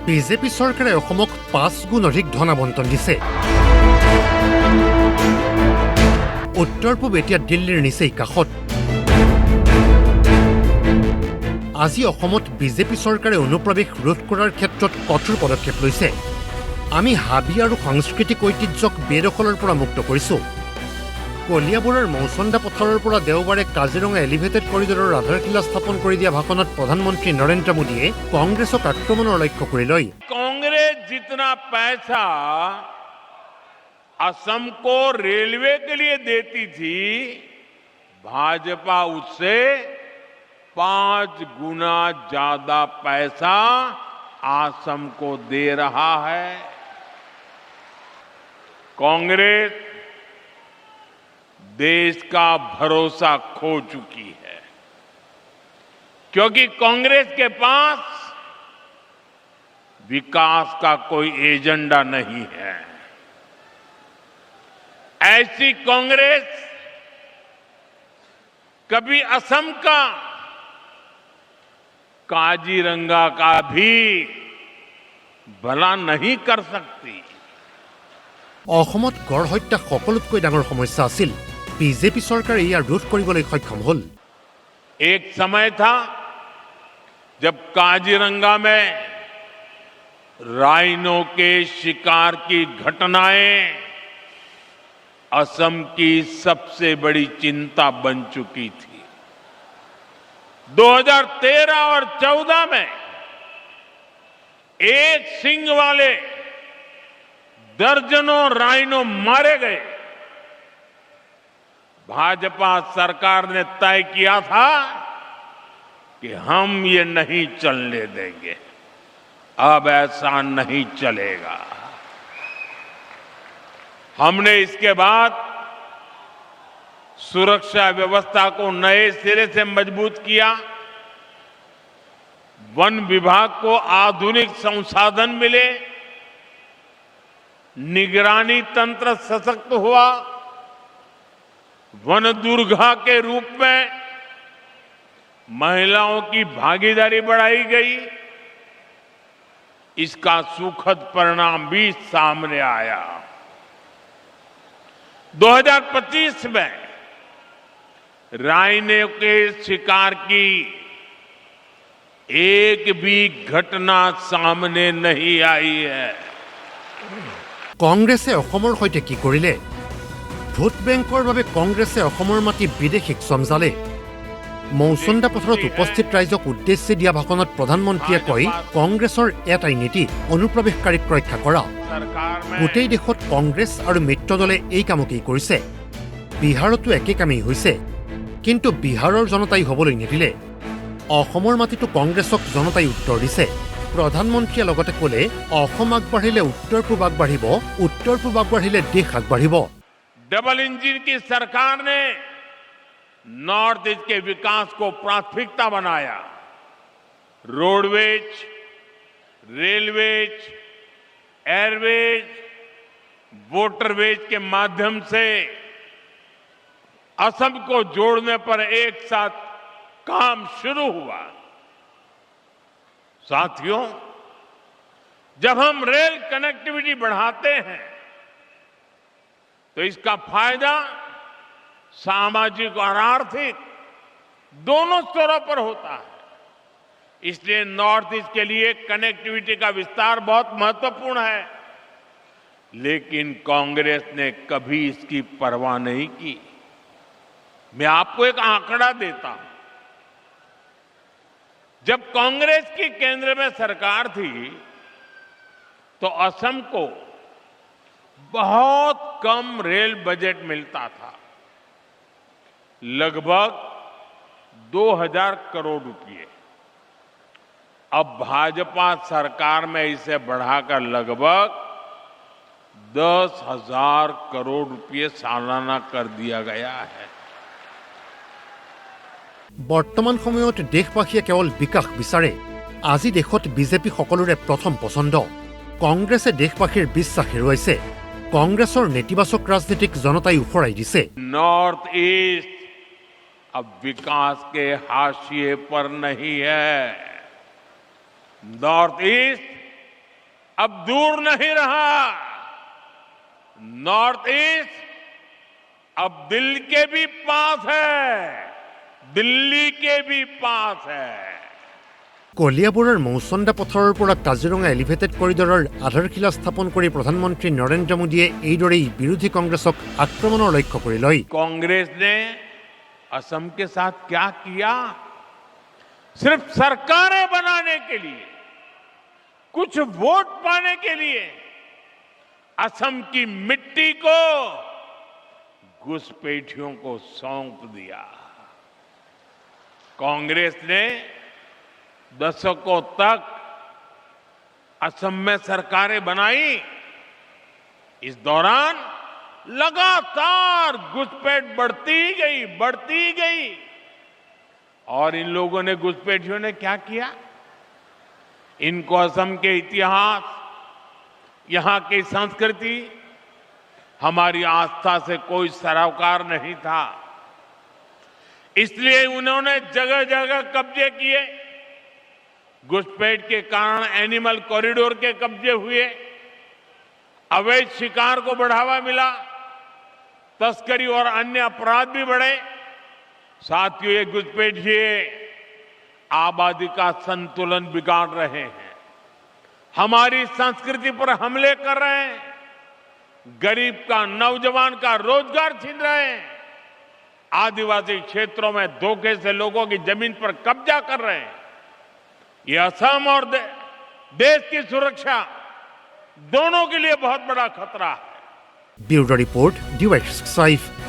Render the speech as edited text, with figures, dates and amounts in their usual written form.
BJP চৰকাৰে অসমক 5 গুণ অধিক ধন আবণ্টন দিছে। উত্তৰ পূব এতিয়া দিল্লীৰ নিচেই কাষত। আজি অসমত বিজেপি চৰকাৰে অনুপ্ৰৱেশ ৰোধ কৰাৰ ক্ষেত্ৰত কঠোৰ পদক্ষেপ লৈছে। আমি হাবি আৰু সাংস্কৃতিক ঐতিহ্যক বেদখলৰ পৰা মুক্ত কৰিছোঁ। কলিয়াবৰৰ মৌচন্দা পথাৰৰ পৰা দেওবাৰে কাজিৰঙা এলিভেটেড কৰিডৰৰ আধাৰশিলা স্থাপন কৰি দিয়া ভাষণত প্ৰধানমন্ত্ৰী নৰেন্দ্ৰ মোদীয়ে কংগ্ৰেছক আক্ৰমণৰ লক্ষ্য কৰি লয়। कांग्रेस जितना पैसा असम को रेलवे के लिए देती थी, भाजपा उससे 5 गुना ज्यादा पैसा असम को दे रहा है। कांग्रेस देश का भरोसा खो चुकी है, क्योंकि कांग्रेस के पास विकास का कोई एजेंडा नहीं है। ऐसी कांग्रेस कभी असम का काजीरंगा का भी भला नहीं कर सकती। অসমত গড় হত্যা সকলোতকৈ ডাঙৰ সমস্যা আছিল। বিজেপি চৰকাৰে ইয়াৰ ৰোধ কৰিবলৈ সক্ষম হ'ল। एक समय था जब काजीरंगा में राइनो के शिकार की घटनाएं असम की सबसे बड़ी चिंता बन चुकी थी। 2013 और 14 में एक सिंग वाले दर्जनों राइनो मारे गए। भाजपा सरकार ने तय किया था कि हम ये नहीं चलने देंगे। अब ऐसा नहीं चलेगा। हमने इसके बाद सुरक्षा व्यवस्था को नए सिरे से मजबूत किया। वन विभाग को आधुनिक संसाधन मिले, निगरानी तंत्र सशक्त हुआ, वन दुर्गा के रूप में महिलाओं की भागीदारी बढ़ाई गई। इसका सुखद परिणाम भी सामने आया। 2025 में राइनो के शिकार की एक भी घटना सामने नहीं आई है। কংগ্ৰেছে অসমৰ সৈতে কি কৰিলে? ভোট বেংকৰ বাবে কংগ্ৰেছে অসমৰ মাটি বিদেশীক চমজালে। মৌচন্দা পথাৰত উপস্থিত ৰাইজক উদ্দেশ্যি দিয়া ভাষণত প্ৰধানমন্ত্ৰীয়ে কয়, কংগ্ৰেছৰ এটাই নীতি অনুপ্ৰৱেশকাৰীক ৰক্ষা কৰা। গোটেই দেশত কংগ্ৰেছ আৰু মিত্ৰ দলে এই কামকেই কৰিছে। বিহাৰতো একে কামেই হৈছে, কিন্তু বিহাৰৰ জনতাই হ'বলৈ নিদিলে। অসমৰ মাটিতো কংগ্ৰেছক জনতাই উত্তৰ দিছে। প্ৰধানমন্ত্ৰীয়ে লগতে ক'লে, অসম আগবাঢ়িলে উত্তৰ পূব আগবাঢ়িব, উত্তৰ পূব আগবাঢ়িলে দেশ আগবাঢ়িব। डबल इंजन की सरकार ने नॉर्थ ईस्ट के विकास को प्राथमिकता बनाया। रोडवेज, रेलवेज, एयरवेज, वाटरवेज के माध्यम से असम को जोड़ने पर एक साथ काम शुरू हुआ। साथियों, जब हम रेल कनेक्टिविटी बढ़ाते हैं तो इसका फायदा सामाजिक और आर्थिक दोनों स्तरों पर होता है। इसलिए नॉर्थ ईस्ट के लिए कनेक्टिविटी का विस्तार बहुत महत्वपूर्ण है। लेकिन कांग्रेस ने कभी इसकी परवाह नहीं की। मैं आपको एक आंकड़ा देता हूं। जब कांग्रेस की केंद्र में सरकार थी तो असम को बहुत कम रेल बजट मिलता था, लगभग 2000 करोड़ रुपए। अब भाजपा सरकार में इसे बढ़ाकर लगभग 10,000 करोड़ रुपए सालाना कर दिया गया है। বৰ্তমান সময়ত দেশবাসীয়ে কেৱল বিকাশ বিচাৰে। আজি দেশত বিজেপি সকলোৰে প্ৰথম পছন্দ। কংগ্ৰেছে দেশবাসীৰ বিশ্বাস হেৰুৱাইছে। কংগ্ৰেছৰ নেতিবাচক ৰাজনীতিক জনতাই উফৰাই দিছে। नॉर्थ ईस्ट अब विकास के हाशिए पर नहीं है। नॉर्थ ईस्ट अब दूर नहीं रहा। नॉर्थ ईस्ट अब दिल के भी पास है, दिल्ली के भी पास है। কলিয়াবৰৰ মৌচন্দা পথাৰৰ পৰা কাজিৰঙা এলিভেটেড কৰিডৰৰ আধাৰশিলা স্থাপন কৰি প্ৰধানমন্ত্ৰী নৰেন্দ্ৰ মোদীয়ে এইদৰেই বিৰোধী কংগ্ৰেছক আক্ৰমণৰ লক্ষ্য কৰি লয়। कांग्रेस ने असम के साथ क्या किया? सिर्फ सरकारें बनाने के लिए, कुछ वोट पाने के लिए असम की मिट्टी को घुसपैठियों को सौंप दिया। कांग्रेस ने दशकों तक असम में सरकारें बनाई। इस दौरान लगातार घुसपैठ बढ़ती गई। और इन लोगों ने, घुसपैठियों ने क्या किया? इनको असम के इतिहास, यहां की संस्कृति, हमारी आस्था से कोई सरोकार नहीं था। इसलिए उन्होंने जगह जगह कब्जे किए। घुसपैठ के कारण एनिमल कॉरिडोर के कब्जे हुए, अवैध शिकार को बढ़ावा मिला, तस्करी और अन्य अपराध भी बढ़े। साथियों, ये घुसपैठिए आबादी का संतुलन बिगाड़ रहे हैं, हमारी संस्कृति पर हमले कर रहे हैं, गरीब का, नौजवान का रोजगार छीन रहे हैं, आदिवासी क्षेत्रों में धोखे से लोगों की जमीन पर कब्जा कर रहे हैं। ये असम और देश की सुरक्षा दोनों के लिए बहुत बड़ा खतरा है। Bureau report, DY65।